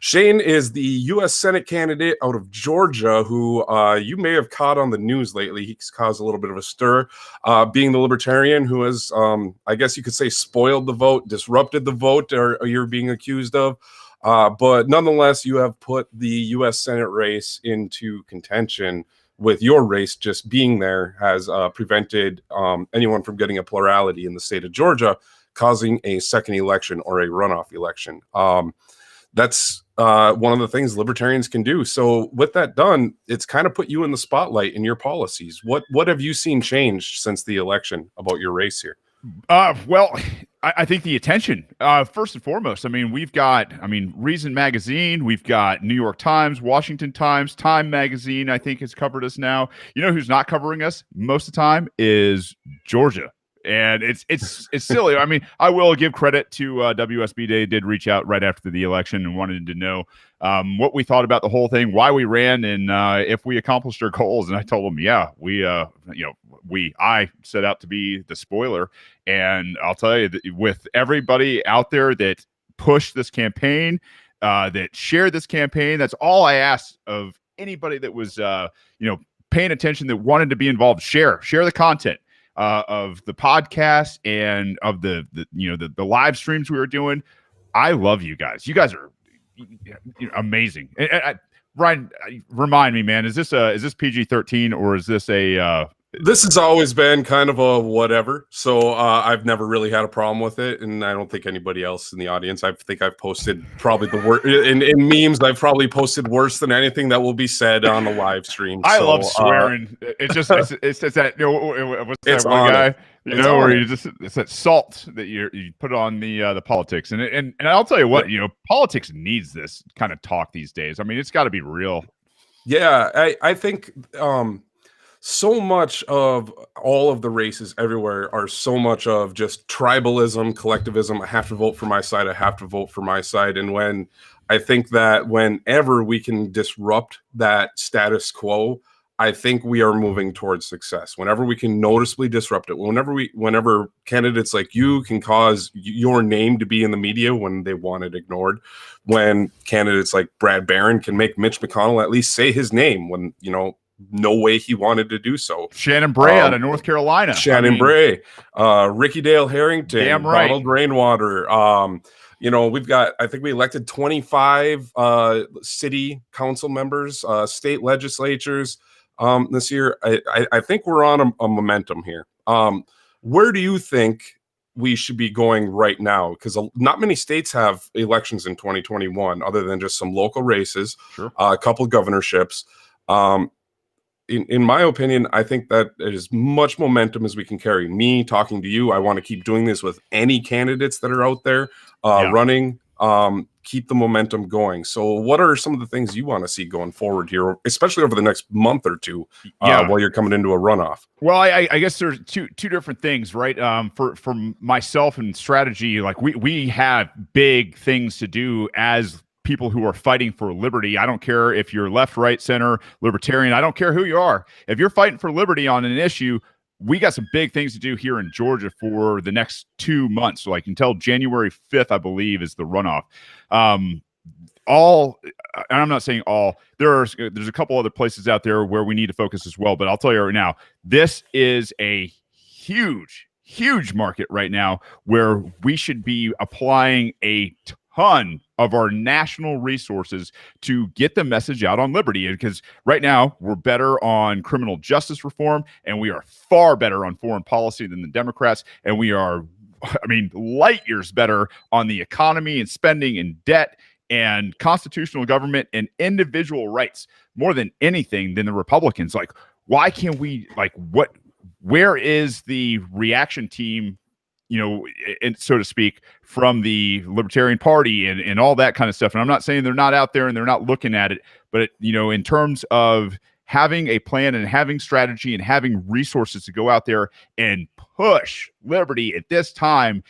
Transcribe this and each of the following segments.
Shane is the U.S. Senate candidate out of Georgia, who you may have caught on the news lately. He's caused a little bit of a stir, being the Libertarian who has, I guess you could say, spoiled the vote, disrupted the vote, or you're being accused of. But nonetheless, you have put the U.S. Senate race into contention. With your race just being there has prevented anyone from getting a plurality in the state of Georgia, causing a second election or a runoff election. That's one of the things libertarians can do. So with that done, it's kind of put you in the spotlight in your policies. What have you seen change since the election about your race here? Well, I think the attention, first and foremost. I mean, we've got, Reason Magazine, we've got New York Times, Washington Times, Time Magazine, I think has covered us now. You know who's not covering us most of the time is Georgia. And it's silly. I mean, I will give credit to WSB. They did reach out right after the election and wanted to know what we thought about the whole thing, why we ran, and if we accomplished our goals. And I told them, yeah, I set out to be the spoiler. And I'll tell you that with everybody out there that pushed this campaign, that shared this campaign, that's all I asked of anybody that was, paying attention, that wanted to be involved. Share the content. Of the podcast and of the live streams we were doing. I love you guys. You guys are amazing. Ryan, remind me, man, is this PG-13 or is this a This has always been kind of a whatever. So I've never really had a problem with it. And I don't think anybody else in the audience. I think I've posted probably the worst in memes. I've probably posted worse than anything that will be said on the live stream. I love swearing. It's just that what's that one guy? Where you just, it's that salt that you put on the politics. And I'll tell you what, politics needs this kind of talk these days. I mean, it's got to be real. Yeah, I think so much of all of the races everywhere are so much of just tribalism, collectivism. I have to vote for my side. I have to vote for my side. And when I think that whenever we can disrupt that status quo, I think we are moving towards success. Whenever we can noticeably disrupt it, whenever candidates like you can cause your name to be in the media when they want it ignored, when candidates like Brad Barron can make Mitch McConnell at least say his name when, no way he wanted to do so. Shannon Bray out of North Carolina. Bray, Ricky Dale Harrington, damn right. Donald Rainwater. We've got, I think we elected 25 city council members, state legislatures this year. I think we're on a momentum here. Where do you think we should be going right now? Because not many states have elections in 2021 other than just some local races, sure. A couple governorships. In my opinion, I think that as much momentum as we can carry. Me talking to you, I want to keep doing this with any candidates that are out there running. Keep the momentum going. So what are some of the things you want to see going forward here, especially over the next month or two while you're coming into a runoff? Well, I guess there's two different things, right? For myself and strategy, like we have big things to do as people who are fighting for liberty. I don't care if you're left, right, center, libertarian. I don't care who you are. If you're fighting for liberty on an issue, we got some big things to do here in Georgia for the next 2 months. So like until January 5th, I believe, is the runoff. And I'm not saying all. There's a couple other places out there where we need to focus as well. But I'll tell you right now, this is a huge market right now where we should be applying a ton of our national resources to get the message out on liberty. Because right now we're better on criminal justice reform and we are far better on foreign policy than the Democrats. And we are, light years better on the economy and spending and debt and constitutional government and individual rights more than anything than the Republicans. Like, why can't we, where is the reaction team, and so to speak, from the Libertarian Party and all that kind of stuff? And I'm not saying they're not out there and they're not looking at it, but in terms of having a plan and having strategy and having resources to go out there and push liberty at this time,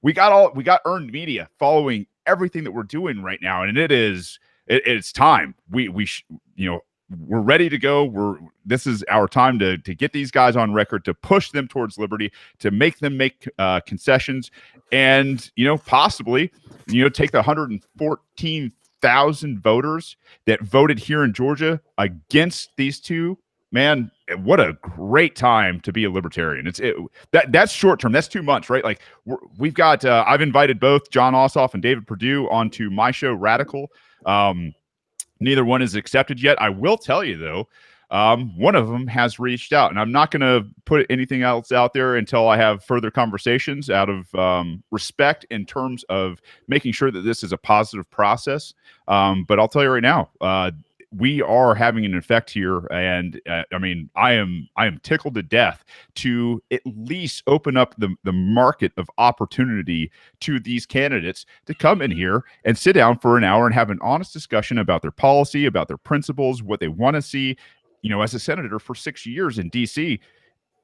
we got earned media following everything that we're doing right now, and it's time. We're ready to go. This is our time to get these guys on record, to push them towards liberty, to make them make concessions, and possibly take the 114 200,000 voters that voted here in Georgia against these two. Man, what a great time to be a libertarian. That's short term. That's 2 months, right? Like we've got. I've invited both John Ossoff and David Perdue onto my show, Radical. Neither one is accepted yet. I will tell you though, one of them has reached out, and I'm not going to put anything else out there until I have further conversations out of respect in terms of making sure that this is a positive process. But I'll tell you right now, we are having an effect here, and I mean, I am tickled to death to at least open up the market of opportunity to these candidates to come in here and sit down for an hour and have an honest discussion about their policy, about their principles, what they want to see. You know, as a senator for 6 years in DC,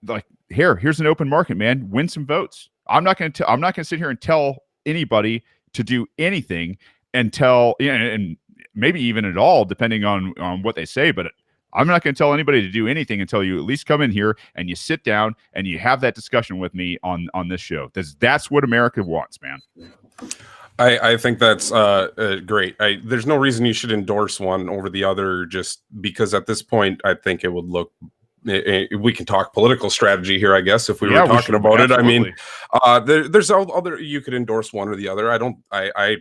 like here's an open market, man. Win some votes. I'm not going to sit here and tell anybody to do anything until, and maybe even at all, depending on what they say. But I'm not going to tell anybody to do anything until you at least come in here and you sit down and you have that discussion with me on this show. That's what America wants, man. I think that's great. There's no reason you should endorse one over the other, just because at this point, I think it would look. We can talk political strategy here, I guess, if we were talking about it. Absolutely. I mean, there's other. You could endorse one or the other. I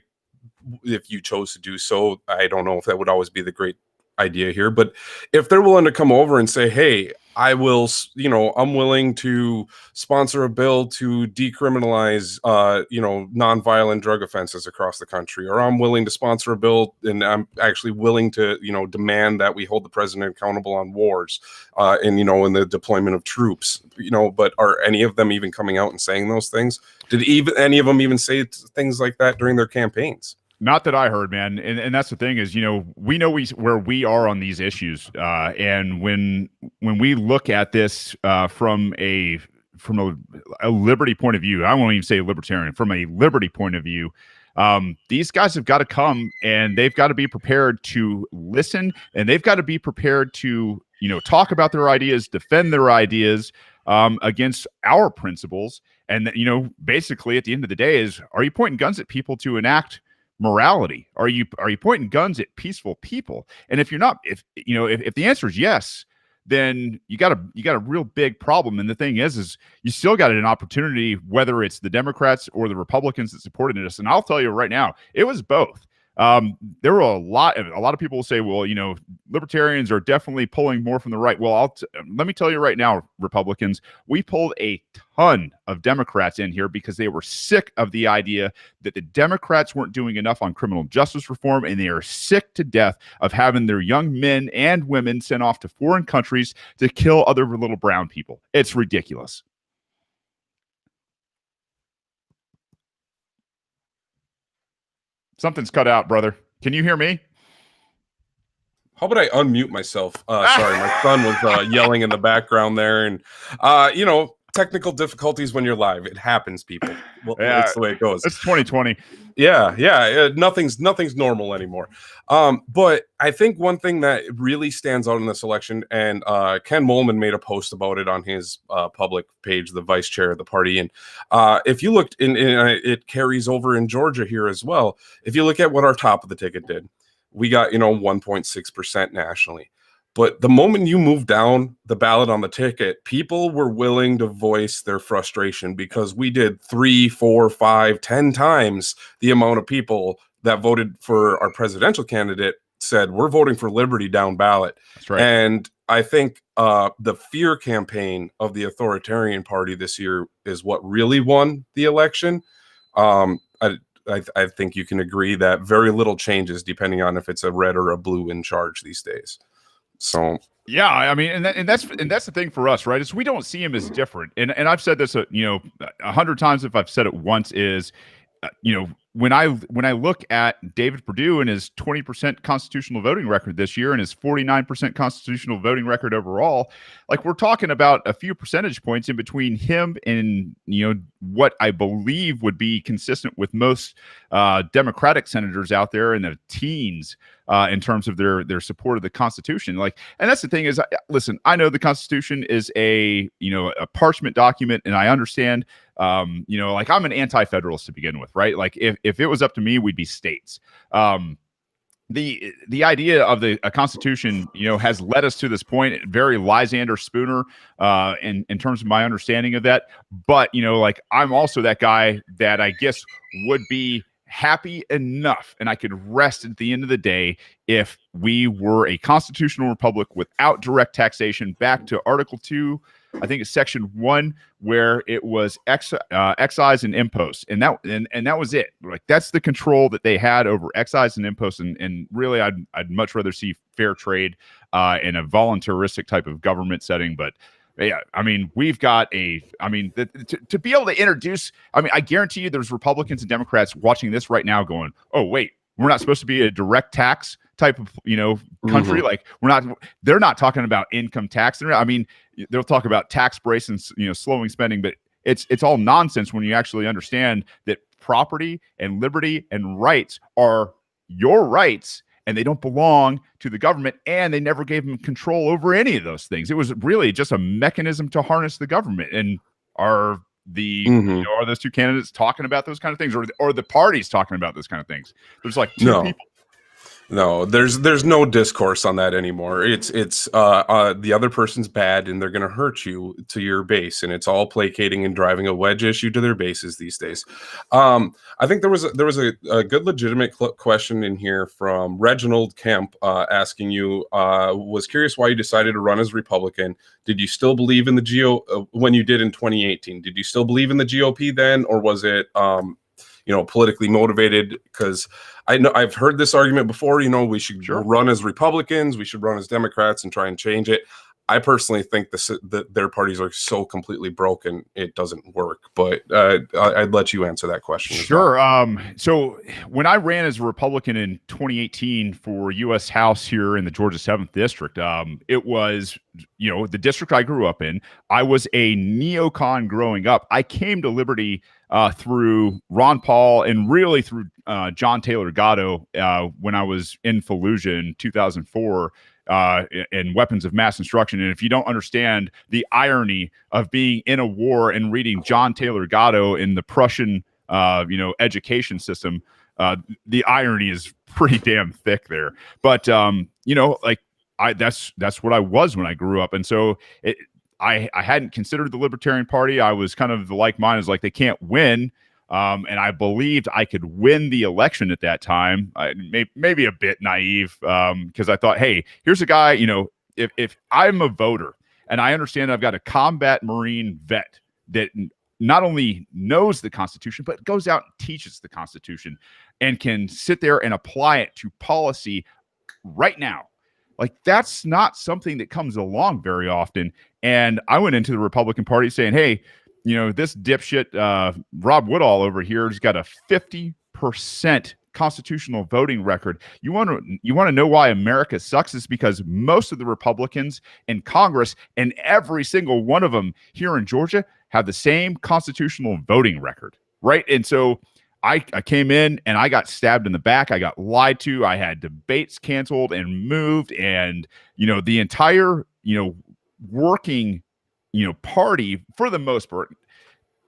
if you chose to do so, I don't know if that would always be the great idea here, but if they're willing to come over and say, hey, I'm willing to sponsor a bill to decriminalize, nonviolent drug offenses across the country, or I'm willing to sponsor a bill and I'm actually willing to, demand that we hold the president accountable on wars, in the deployment of troops, but are any of them even coming out and saying those things? Did any of them even say things like that during their campaigns? Not that I heard, man. And that's the thing is, we know where we are on these issues. And when we look at this from a liberty point of view, I won't even say libertarian, from a liberty point of view, these guys have got to come and they've got to be prepared to listen, and they've got to be prepared to, talk about their ideas, defend their ideas against our principles. And, basically at the end of the day is, are you pointing guns at people to enact morality? Are you pointing guns at peaceful people? And if you're not, if the answer is yes, then you got a real big problem. And the thing is you still got an opportunity, whether it's the Democrats or the Republicans that supported us. And I'll tell you right now, it was both. There were a lot of people will say, well, libertarians are definitely pulling more from the right. Well, let me tell you right now, Republicans, we pulled a ton of Democrats in here because they were sick of the idea that the Democrats weren't doing enough on criminal justice reform, and they are sick to death of having their young men and women sent off to foreign countries to kill other little brown people. It's ridiculous. Something's cut out, brother. Can you hear me? How about I unmute myself? Sorry, my son was yelling in the background there, and technical difficulties when you're live. It happens, people. Well, that's the way it goes. It's 2020. Yeah. Nothing's normal anymore. But I think one thing that really stands out in this election, and Ken Mollman made a post about it on his public page, the vice chair of the party. And if you looked it carries over in Georgia here as well. If you look at what our top of the ticket did, we got 1.6% nationally. But the moment you move down the ballot on the ticket, people were willing to voice their frustration, because we did 3, 4, 5, 10 times the amount of people that voted for our presidential candidate said, we're voting for liberty down ballot. That's right. And I think the fear campaign of the authoritarian party this year is what really won the election. I think you can agree that very little changes depending on if it's a red or a blue in charge these days. So yeah, I mean, and that's the thing for us, right? Is we don't see him as different. And I've said this, 100 times if I've said it once, is, when I look at David Perdue and his 20% constitutional voting record this year and his 49% constitutional voting record overall, like, we're talking about a few percentage points in between him and, what I believe would be consistent with most Democratic senators out there in the teens in terms of their support of the Constitution. Like, and that's the thing is, listen, I know the Constitution is a parchment document, and I understand. Like, I'm an anti-federalist to begin with, right? Like, if it was up to me, we'd be states. the idea of a constitution, has led us to this point, very Lysander Spooner, in terms of my understanding of that. But like, I'm also that guy that I guess would be happy enough, and I could rest at the end of the day if we were a constitutional republic without direct taxation, back to Article 2, I think it's Section 1, where it was excise and imposts, and that was it. Like, that's the control that they had over excise and imposts, and really, I'd much rather see fair trade in a voluntaristic type of government setting. But yeah, I mean, we've got to be able to introduce. I mean, I guarantee you, there's Republicans and Democrats watching this right now, going, "Oh, wait, we're not supposed to be a direct tax type of country." Like, they're not talking about income tax. I mean, they'll talk about tax breaks and slowing spending, but it's all nonsense when you actually understand that property and liberty and rights are your rights, and they don't belong to the government, and they never gave them control over any of those things. It was really just a mechanism to harness the government. And are those two candidates talking about those kind of things, or the parties talking about those kind of things? There's like two people. No, there's no discourse on that anymore. It's the other person's bad, and they're going to hurt you to your base, and it's all placating and driving a wedge issue to their bases these days. I think there was a good legitimate question in here from Reginald Kemp, asking you, was curious why you decided to run as Republican. Did you still believe in the GOP when you did in 2018? Did you still believe in the GOP then, or was it politically motivated? Because I know I've heard this argument before, we should run as Republicans, we should run as Democrats and try and change it. I personally think that their parties are so completely broken, it doesn't work. But I'd let you answer that question. Sure. So when I ran as a Republican in 2018 for U.S. House here in the Georgia 7th District, it was, the district I grew up in. I was a neocon growing up. I came to Liberty through Ron Paul and really through John Taylor Gatto when I was in Fallujah in 2004. And weapons of mass destruction. And if you don't understand the irony of being in a war and reading John Taylor Gatto in the Prussian, education system, the irony is pretty damn thick there. But that's what I was when I grew up, and so I hadn't considered the Libertarian Party. I was kind of the like mind, is like, they can't win. And I believed I could win the election at that time. Maybe a bit naive, because I thought, hey, here's a guy, if I'm a voter and I understand I've got a combat Marine vet that not only knows the Constitution, but goes out and teaches the Constitution and can sit there and apply it to policy right now. Like, that's not something that comes along very often. And I went into the Republican Party saying, hey, this dipshit Rob Woodall over here has got a 50% constitutional voting record. You want to know why America sucks? Is because most of the Republicans in Congress, and every single one of them here in Georgia, have the same constitutional voting record, right? And so I came in and I got stabbed in the back. I got lied to. I had debates canceled and moved, and the entire working party, for the most part,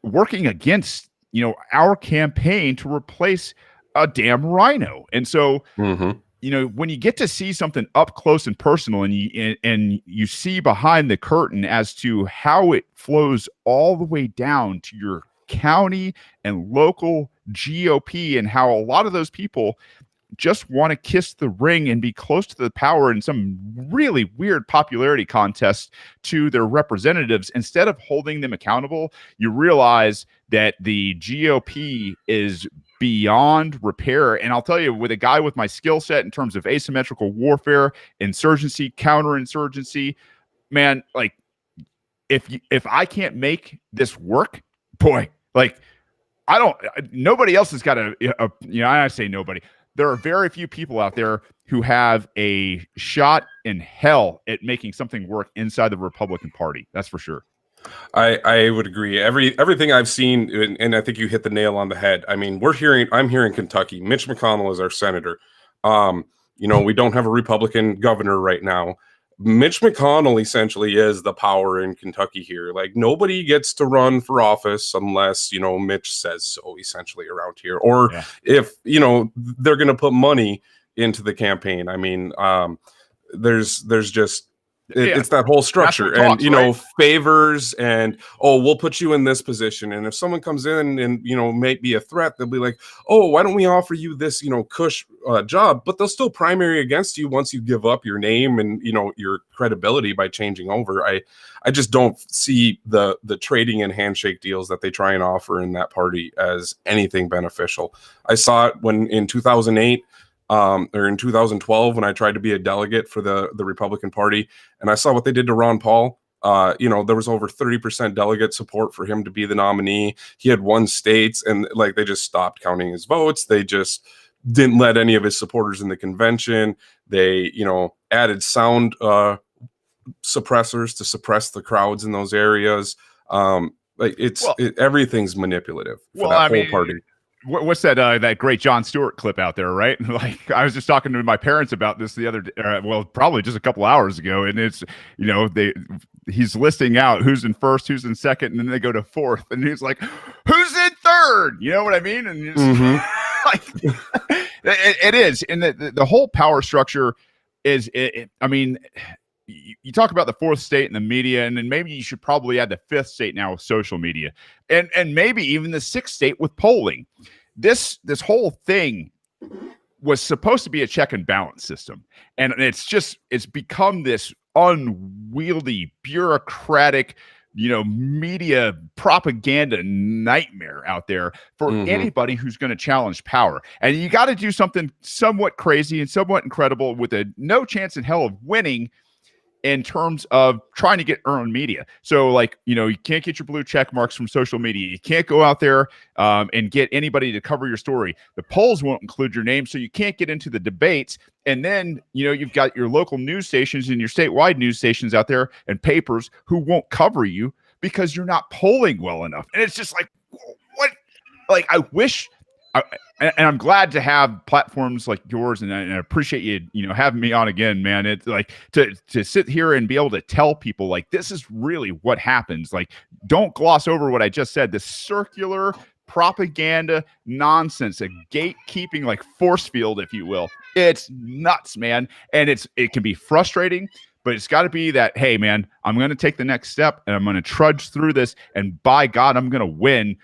working against our campaign to replace a damn rhino. And so when you get to see something up close and personal, and you see behind the curtain as to how it flows all the way down to your county and local GOP, and how a lot of those people just want to kiss the ring and be close to the power in some really weird popularity contest to their representatives, instead of holding them accountable, you realize that the GOP is beyond repair. And I'll tell you, with a guy with my skill set in terms of asymmetrical warfare, insurgency, counterinsurgency, man, like, if I can't make this work, boy, like, nobody else has got I say nobody. There are very few people out there who have a shot in hell at making something work inside the Republican Party. That's for sure. I would agree. Everything I've seen, and I think you hit the nail on the head. I mean, I'm here in Kentucky. Mitch McConnell is our senator. We don't have a Republican governor right now. Mitch McConnell essentially is the power in Kentucky here. Like, nobody gets to run for office unless, Mitch says so, essentially, around here. Or if, they're going to put money into the campaign. I mean, there's just Yeah. it's that whole structure, National and talks, right? favors, and we'll put you in this position, and if someone comes in and might be a threat, they'll be like, oh, why don't we offer you this cush job, but they'll still primary against you once you give up your name and your credibility by changing over. I just don't see the trading and handshake deals that they try and offer in that party as anything beneficial. I saw it when in 2008 or in 2012 when I tried to be a delegate for the Republican Party, and I saw what they did to Ron Paul. There was over 30% delegate support for him to be the nominee. He had won states, and like they just stopped counting his votes. They just didn't let any of his supporters in the convention. They, added sound suppressors to suppress the crowds in those areas. Everything's manipulative for that whole party. What's that that great Jon Stewart clip out there, right? Like I was just talking to my parents about this the other day, probably just a couple hours ago, and it's he's listing out who's in first, who's in second, and then they go to fourth, and he's like, who's in third? You know what I mean? And it's like it is, and the whole power structure is. I mean, you talk about the fourth state in the media, and then maybe you should probably add the fifth state now with social media, and maybe even the sixth state with polling. This whole thing was supposed to be a check and balance system, and it's become this unwieldy, bureaucratic, media propaganda nightmare out there for anybody who's going to challenge power. And you got to do something somewhat crazy and somewhat incredible with no chance in hell of winning in terms of trying to get earned media. So you can't get your blue check marks from social media. You can't go out there and get anybody to cover your story. The polls won't include your name, so you can't get into the debates. And then, you've got your local news stations and your statewide news stations out there and papers who won't cover you because you're not polling well enough. And it's just like, what? Like, I wish... and I'm glad to have platforms like yours, and I appreciate you, having me on again, man. It's like to sit here and be able to tell people like this is really what happens. Like, don't gloss over what I just said. This circular propaganda nonsense, a gatekeeping like force field, if you will. It's nuts, man, and it can be frustrating. But it's got to be that, hey, man, I'm going to take the next step, and I'm going to trudge through this, and by God, I'm going to win.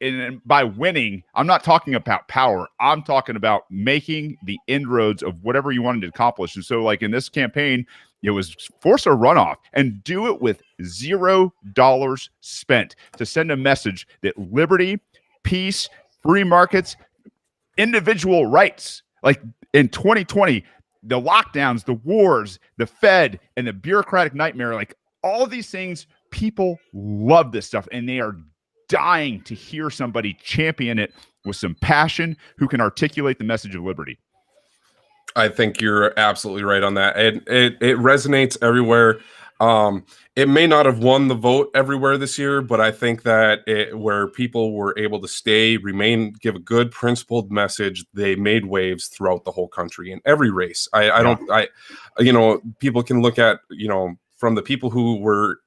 And by winning, I'm not talking about power. I'm talking about making the inroads of whatever you wanted to accomplish. And so, in this campaign, it was force a runoff and do it with $0 spent to send a message that liberty, peace, free markets, individual rights. Like in 2020, the lockdowns, the wars, the Fed, and the bureaucratic nightmare, like all of these things, people love this stuff, and they are dying to hear somebody champion it with some passion who can articulate the message of liberty. I think you're absolutely right on that. It resonates everywhere. It may not have won the vote everywhere this year, but I think that where people were able to remain, give a good principled message, they made waves throughout the whole country in every race. People can look at, from the people who were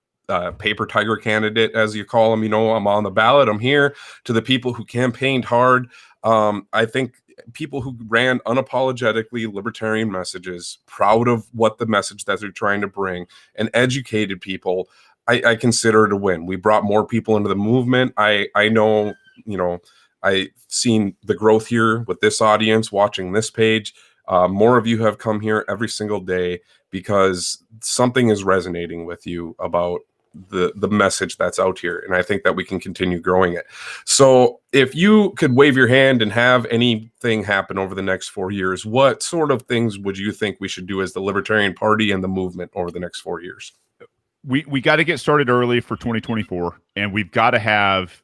paper tiger candidate, as you call them, I'm on the ballot, I'm here, to the people who campaigned hard. I think people who ran unapologetically libertarian messages, proud of what the message that they're trying to bring, and educated people, I consider it a win. We brought more people into the movement. I know, I've seen the growth here with this audience watching this page. More of you have come here every single day because something is resonating with you about the message that's out here, and I think that we can continue growing it. So if you could wave your hand and have anything happen over the next 4 years, what sort of things would you think we should do as the Libertarian Party and the movement over the next 4 years? We got to get started early for 2024, and we've got to have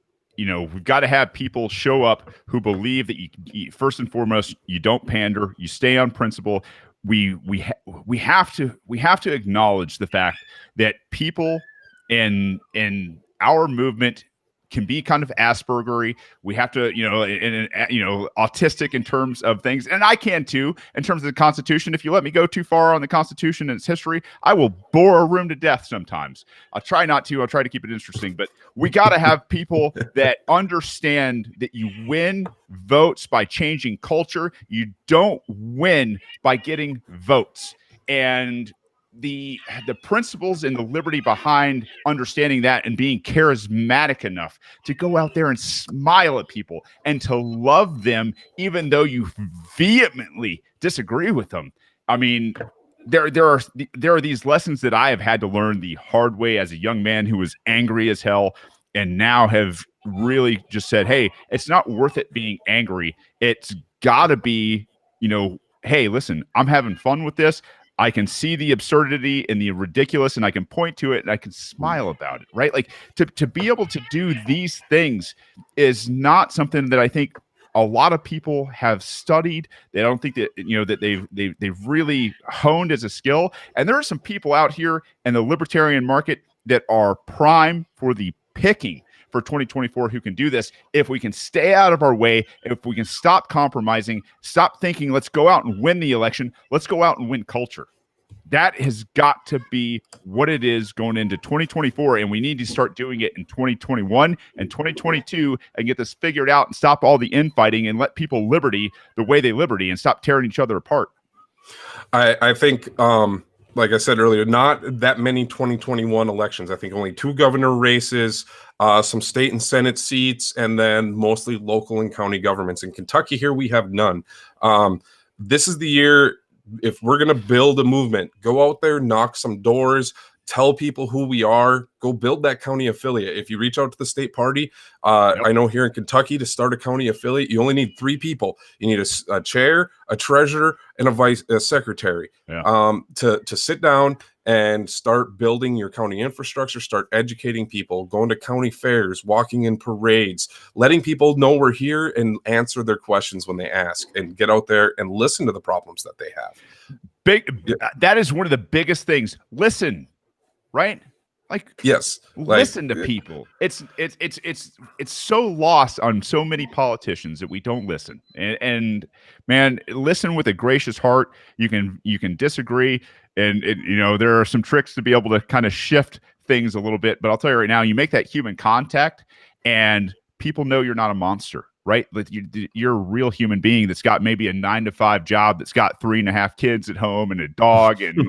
people show up who believe that you first and foremost, you don't pander, you stay on principle. We have to acknowledge the fact that people in our movement can be kind of Aspergery. We have to, autistic in terms of things. And I can too, in terms of the Constitution. If you let me go too far on the Constitution and its history, I will bore a room to death sometimes. I'll try not to. I'll try to keep it interesting. But we got to have people that understand that you win votes by changing culture. You don't win by getting votes. And the principles and the liberty behind understanding that and being charismatic enough to go out there and smile at people and to love them even though you vehemently disagree with them. I mean, there are these lessons that I have had to learn the hard way as a young man who was angry as hell, and now have really just said, hey, it's not worth it being angry. It's gotta be, hey, listen, I'm having fun with this. I can see the absurdity and the ridiculous, and I can point to it and I can smile about it, right? Like to be able to do these things is not something that I think a lot of people have studied. They don't think that, that they've really honed as a skill. And there are some people out here in the libertarian market that are prime for the picking for 2024 who can do this if we can stay out of our way, if we can stop compromising, stop thinking, let's go out and win the election, let's go out and win culture. That has got to be what it is going into 2024, and we need to start doing it in 2021 and 2022 and get this figured out and stop all the infighting and let people liberty the way they liberty and stop tearing each other apart. I think, like I said earlier, not that many 2021 elections. I think only 2 governor races, some state and Senate seats, and then mostly local and county governments. In Kentucky here, we have none. This is the year, if we're going to build a movement, go out there, knock some doors, tell people who we are, go build that county affiliate. If you reach out to the state party, I know here in Kentucky, to start a county affiliate, you only need 3 people. You need a chair, a treasurer, and a secretary to sit down and start building your county infrastructure, start educating people, going to county fairs, walking in parades, letting people know we're here and answer their questions when they ask, and get out there and listen to the problems that they have. That is one of the biggest things. Listen, right? Listen to people. It's so lost on so many politicians that we don't listen. And man, listen with a gracious heart. You can disagree, and there are some tricks to be able to kind of shift things a little bit. But I'll tell you right now, you make that human contact, and people know you're not a monster. Right? You're a real human being that's got maybe a 9-to-5 job, that's got 3.5 kids at home and a dog. And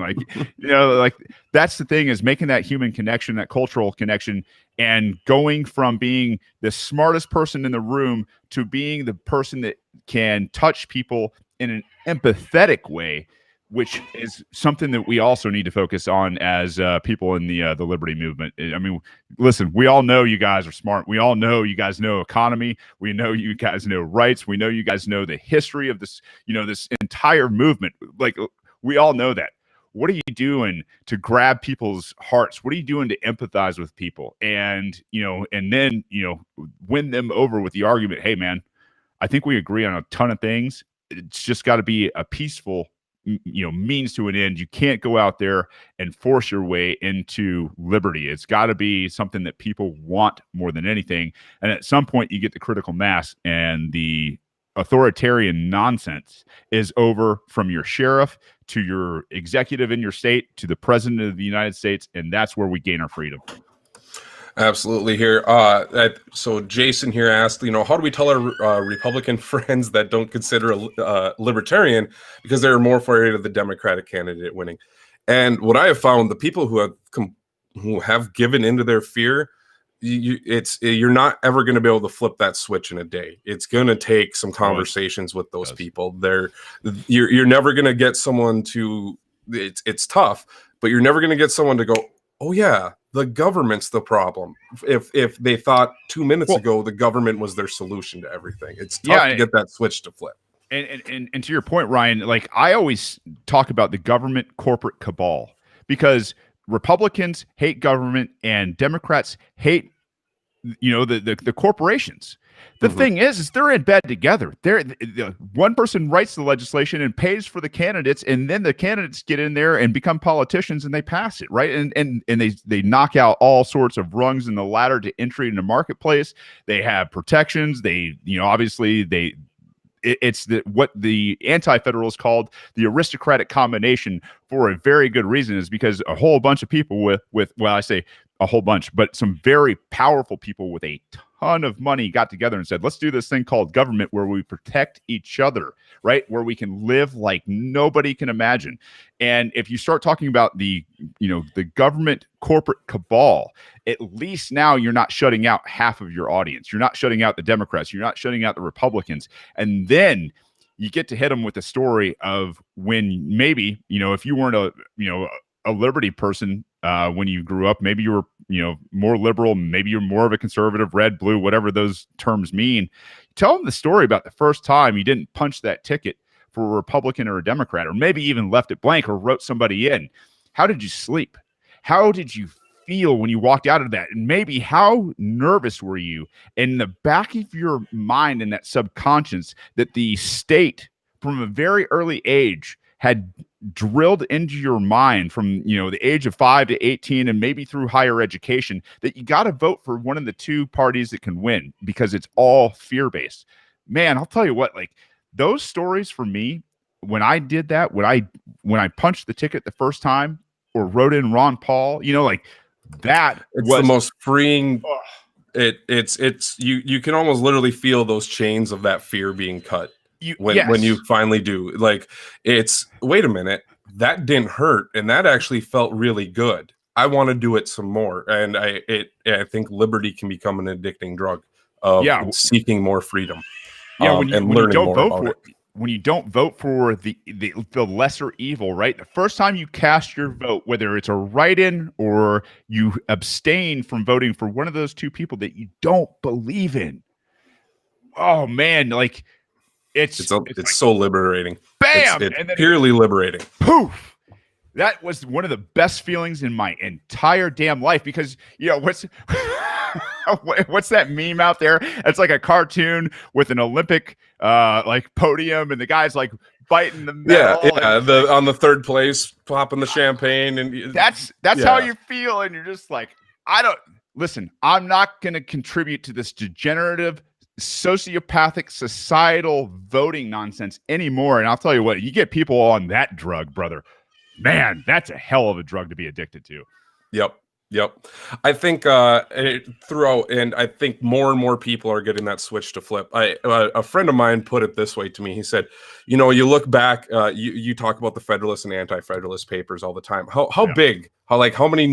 that's the thing, is making that human connection, that cultural connection, and going from being the smartest person in the room to being the person that can touch people in an empathetic way, which is something that we also need to focus on as people in the liberty movement. I mean, listen, we all know you guys are smart. We all know you guys know economy. We know you guys know rights. We know you guys know the history of this, this entire movement. Like, we all know that. What are you doing to grab people's hearts? What are you doing to empathize with people? And, and then, win them over with the argument, hey, man, I think we agree on a ton of things. It's just got to be a peaceful means to an end. You can't go out there and force your way into liberty. It's got to be something that people want more than anything. And at some point you get the critical mass, and the authoritarian nonsense is over, from your sheriff to your executive in your state to the president of the United States. And that's where we gain our freedom. Absolutely here. So Jason here asked, how do we tell our Republican friends that don't consider a libertarian because they're more afraid of the Democratic candidate winning? And what I have found, the people who have given into their fear, you're not ever going to be able to flip that switch in a day. It's going to take some conversations with those people. You're never going to get someone to. It's tough, but you're never going to get someone to go, oh yeah, the government's the problem. If they thought 2 minutes ago the government was their solution to everything, it's tough to get that switch to flip. And to your point, Ryan, like, I always talk about the government corporate cabal, because Republicans hate government and Democrats hate, the corporations. The thing is they're in bed together. One person writes the legislation and pays for the candidates, and then the candidates get in there and become politicians and they pass it, right? And they knock out all sorts of rungs in the ladder to entry in the marketplace. They have protections. It's what the anti-federalists called the aristocratic combination for a very good reason, is because a whole bunch of people with well, I say a whole bunch, but some very powerful people with a ton of money got together and said, let's do this thing called government where we protect each other, right? Where we can live like nobody can imagine. And if you start talking about the government corporate cabal, at least now you're not shutting out half of your audience. You're not shutting out the Democrats. You're not shutting out the Republicans. And then you get to hit them with the story of when maybe, if you weren't a liberty person when you grew up, maybe you were, more liberal, maybe you're more of a conservative, red, blue, whatever those terms mean. Tell them the story about the first time you didn't punch that ticket for a Republican or a Democrat, or maybe even left it blank or wrote somebody in. How did you sleep? How did you feel when you walked out of that? And maybe how nervous were you in the back of your mind, in that subconscious, that the state from a very early age had drilled into your mind from the age of 5 to 18 and maybe through higher education, that you got to vote for one of the two parties that can win because it's all fear-based. Man, I'll tell you what, like those stories for me, when I did that, when I punched the ticket the first time or wrote in Ron Paul, like that, it's the most freeing. It's you can almost literally feel those chains of that fear being cut. When you finally do, like, it's, wait a minute, that didn't hurt, and that actually felt really good. I want to do it some more, and I think liberty can become an addicting drug of seeking more freedom. When you don't vote for the lesser evil, right? The first time you cast your vote, whether it's a write-in or you abstain from voting for one of those two people that you don't believe in, oh man, like. It's so liberating. Bam! It's purely liberating. Poof! That was one of the best feelings in my entire damn life, because what's that meme out there? It's like a cartoon with an Olympic like podium, and the guy's like biting the metal. On the third place, popping the champagne, and that's how you feel, and you're just like, I'm not going to contribute to this degenerative, sociopathic, societal voting nonsense anymore. And I'll tell you what, you get people on that drug, brother, man, that's a hell of a drug to be addicted to. Yep. I think throughout, and I think more and more people are getting that switch to flip. A friend of mine put it this way to me. He said, you look back, you talk about the Federalist and Anti-Federalist papers all the time. How big, how many,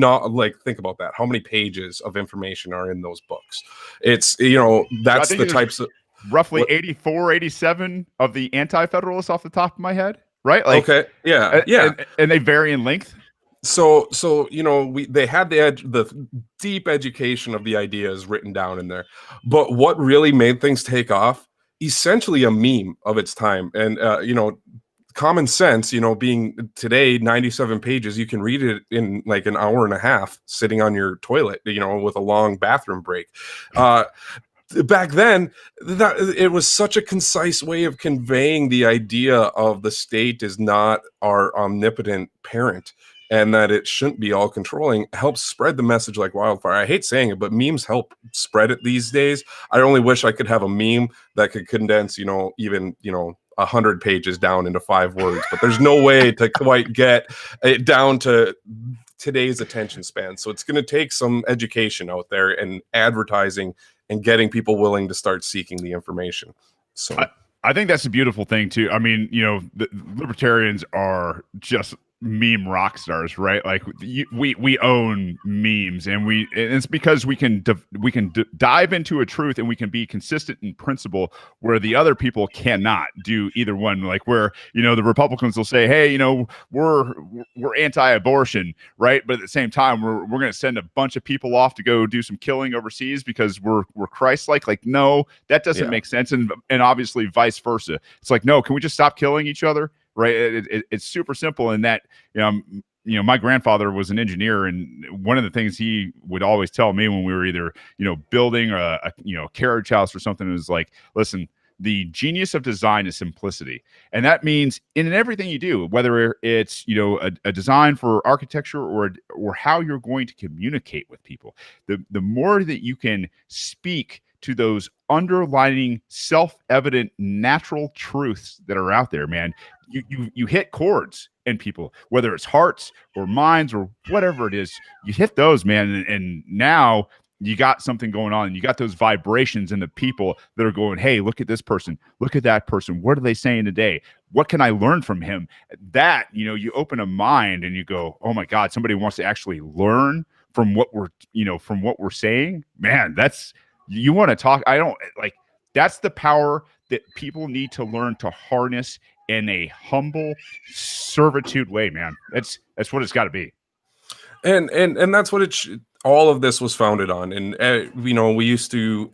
think about that. How many pages of information are in those books? It's, that's the types of roughly 84, 87 of the Anti-Federalists off the top of my head, right? Like, okay. Yeah. And they vary in length. So they had the deep education of the ideas written down in there, but what really made things take off, essentially a meme of its time, and common sense, being today 97 pages, you can read it in like an hour and a half sitting on your toilet, with a long bathroom break. Back then, it was such a concise way of conveying the idea of the state is not our omnipotent parent, and that it shouldn't be all controlling. Helps spread the message like wildfire. I hate saying it, but memes help spread it these days. I only wish I could have a meme that could condense, even 100 pages down into 5 words, but there's no way to quite get it down to today's attention span. So it's going to take some education out there and advertising and getting people willing to start seeking the information. So I think that's a beautiful thing too. I mean, the libertarians are just meme rock stars, right? Like we own memes, and it's because we can dive into a truth, and we can be consistent in principle where the other people cannot do either one. Like where the Republicans will say, hey, we're anti-abortion, right? But at the same time, we're going to send a bunch of people off to go do some killing overseas because we're Christ-like. Like, no, that doesn't make sense. And obviously vice versa. It's like, no, can we just stop killing each other? Right. It's super simple in that, my grandfather was an engineer, and one of the things he would always tell me when we were either, building a carriage house or something is like, listen, the genius of design is simplicity. And that means in everything you do, whether it's, a design for architecture or how you're going to communicate with people, the more that you can speak to those underlining self-evident natural truths that are out there, man, you hit chords in people, whether it's hearts or minds or whatever it is, you hit those, man. And now you got something going on, and you got those vibrations in the people that are going, hey, look at this person, look at that person. What are they saying today? What can I learn from him? That, you open a mind and you go, oh my God, somebody wants to actually learn from what we're saying. Man, you want to talk. That's the power that people need to learn to harness in a humble servitude way, man. That's what it's got to be. And that's what all of this was founded on. And we used to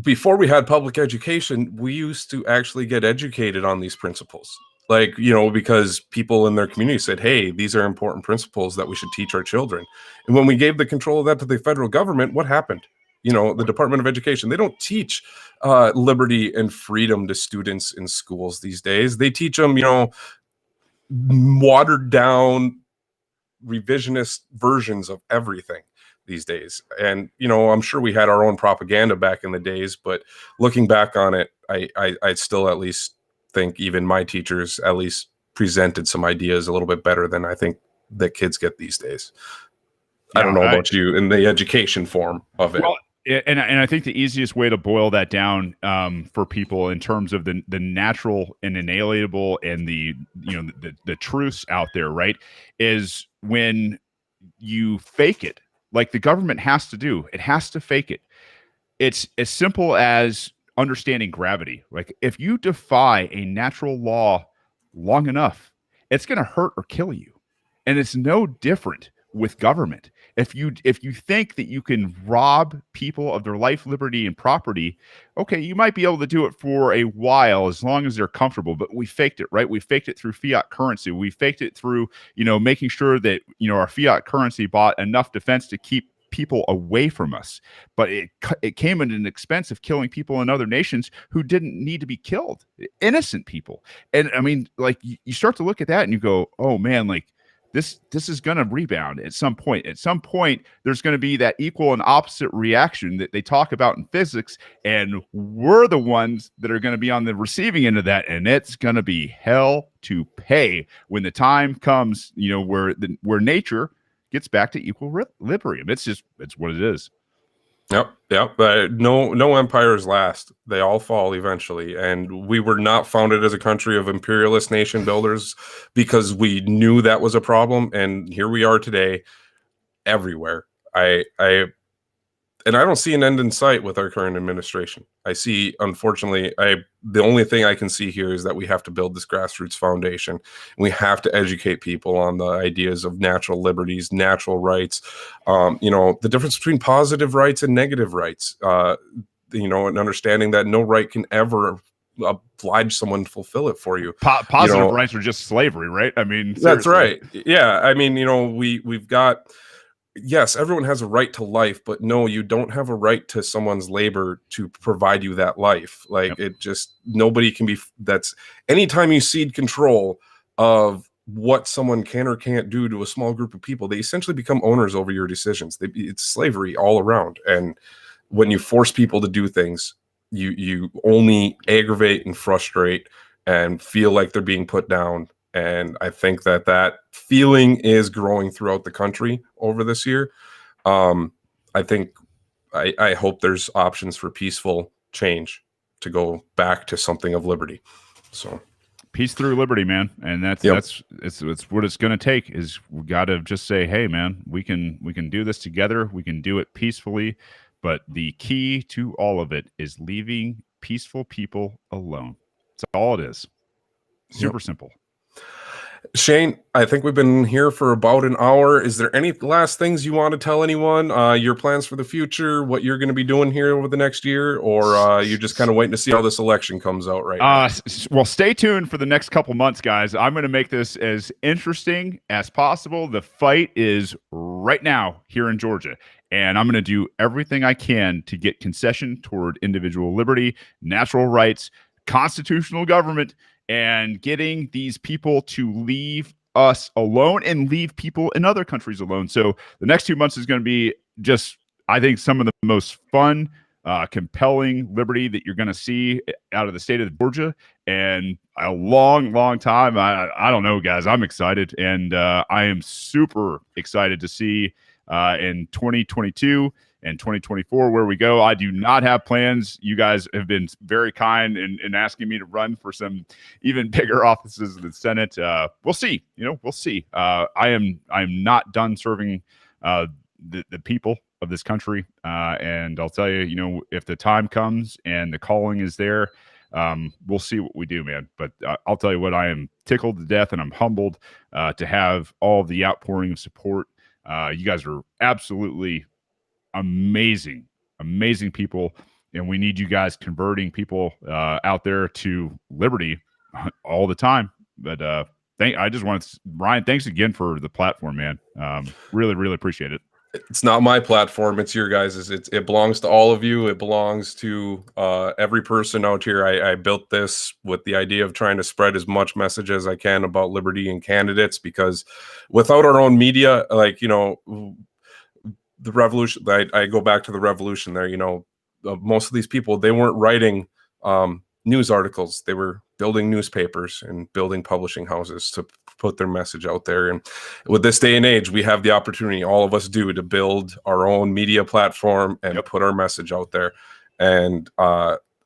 before we had public education, we used to actually get educated on these principles. Like, because people in their community said, hey, these are important principles that we should teach our children. And when we gave the control of that to the federal government, what happened? The Department of Education, they don't teach liberty and freedom to students in schools these days. They teach them, watered down revisionist versions of everything these days. And I'm sure we had our own propaganda back in the days, but looking back on it, I still at least think even my teachers at least presented some ideas a little bit better than I think that kids get these days. I don't know about you in the education form of it. Well, and I think the easiest way to boil that down for people in terms of the natural and inalienable and the truths out there, right, is when you fake it, like the government has to do. It has to fake it. It's as simple as understanding gravity. Like, if you defy a natural law long enough, it's going to hurt or kill you. And it's no different with government. If you think that you can rob people of their life, liberty, and property, okay, you might be able to do it for a while as long as they're comfortable. But we faked it, right? We faked it through fiat currency. We faked it through, making sure that, our fiat currency bought enough defense to keep people away from us. But it came at an expense of killing people in other nations who didn't need to be killed, innocent people. And I mean, like, you start to look at that and you go, oh man, like, this is going to rebound at some point. At some point, there's going to be that equal and opposite reaction that they talk about in physics, and we're the ones that are going to be on the receiving end of that, and it's going to be hell to pay when the time comes, where nature gets back to equilibrium. It's what it is. Yep. But no empires last. They all fall eventually. And we were not founded as a country of imperialist nation builders because we knew that was a problem. And here we are today, everywhere. And I don't see an end in sight with our current administration. I see, unfortunately, the only thing I can see here is that we have to build this grassroots foundation. We have to educate people on the ideas of natural liberties, natural rights, the difference between positive rights and negative rights, and understanding that no right can ever oblige someone to fulfill it for you. Positive rights are just slavery, right? I mean, seriously. That's right. Yeah. I mean, we've got... Yes, everyone has a right to life, but no, you don't have a right to someone's labor to provide you that life. Like, It just, nobody can be, anytime you cede control of what someone can or can't do to a small group of people, they essentially become owners over your decisions. It's slavery all around. And when you force people to do things, you only aggravate and frustrate and feel like they're being put down. And I think that feeling is growing throughout the country over this year. I hope there's options for peaceful change to go back to something of liberty. So peace through liberty, man. And that's what it's going to take. Is we got to just say, hey, man, we can do this together. We can do it peacefully. But the key to all of it is leaving peaceful people alone. That's all it is. Super simple. Shane, I think we've been here for about an hour. Is there any last things you want to tell anyone? Your plans for the future, what you're going to be doing here over the next year, or you're just kind of waiting to see how this election comes out right now? Well, stay tuned for the next couple months, guys. I'm going to make this as interesting as possible. The fight is right now here in Georgia, and I'm going to do everything I can to get concession toward individual liberty, natural rights, constitutional government, and getting these people to leave us alone and leave people in other countries alone. So the next 2 months is going to be just, I think, some of the most fun, compelling liberty that you're going to see out of the state of Georgia and a long, long time. I don't know, guys. I'm excited, and I am super excited to see in 2022 and 2024 where we go. I do not have plans. You guys have been very kind in asking me to run for some even bigger offices in the Senate. We'll see. We'll see. I'm not done serving the people of this country. And I'll tell you, if the time comes and the calling is there, we'll see what we do, man. But I'll tell you what, I am tickled to death and I'm humbled to have all the outpouring of support. You guys are absolutely amazing people. And we need you guys converting people out there to liberty all the time. But I just want to, Ryan, thanks again for the platform, man. Really, really appreciate it. It's not my platform, it's your guys'. It belongs to all of you. It belongs to every person out here. I built this with the idea of trying to spread as much message as I can about liberty and candidates, because without our own media, the revolution, I go back to the revolution there. Most of these people, they weren't writing news articles. They were building newspapers and building publishing houses to put their message out there. And with this day and age, we have the opportunity, all of us do, to build our own media platform and put our message out there. And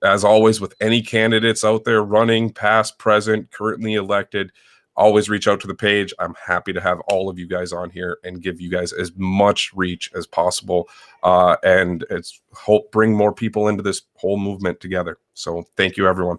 as always, with any candidates out there running, past, present, currently elected, always reach out to the page. I'm happy to have all of you guys on here and give you guys as much reach as possible. And bring more people into this whole movement together. So thank you, everyone.